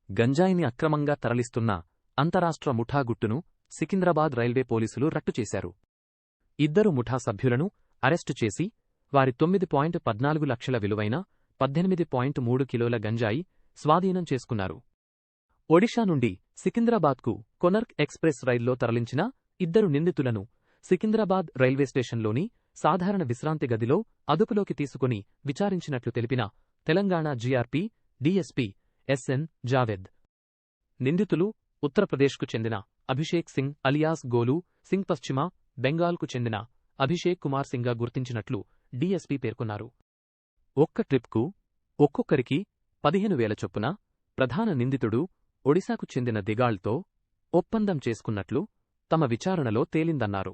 గంజాయిని అక్రమంగా తరలిస్తున్న అంతరాష్ట్ర ముఠా గుట్టును సికింద్రాబాద్ రైల్వే పోలీసులు రట్టుచేశారు. 2 ముఠా సభ్యులను అరెస్టు చేసి వారి 9.14 లక్షల విలువైన 18.3 కిలోల గంజాయి స్వాధీనం చేసుకున్నారు. ఒడిషా నుండి సికింద్రాబాద్కు కొనర్క్ ఎక్స్ప్రెస్ రైల్లో తరలించిన 2 నిందితులను సికింద్రాబాద్ రైల్వే స్టేషన్లోని సాధారణ విశ్రాంతి గదిలో అదుపులోకి తీసుకుని విచారించినట్లు తెలిపిన Telangana GRP DSP SN Javed. నిందితులు ఉత్తరప్రదేశ్కు చెందిన అభిషేక్ సింగ్ అలియాస్ గోలు సింగ్, పశ్చిమ బెంగాల్కు చెందిన అభిషేక్ కుమార్ సింగ్గా గుర్తించినట్లు డీఎస్పీ పేర్కొన్నారు. ఒక్క ట్రిప్కు ఒక్కొక్కరికి 15,000 చొప్పున ప్రధాన నిందితుడు ఒడిశాకు చెందిన దిగాళ్తో ఒప్పందం చేసుకున్నట్లు తమ విచారణలో తేలిందన్నారు.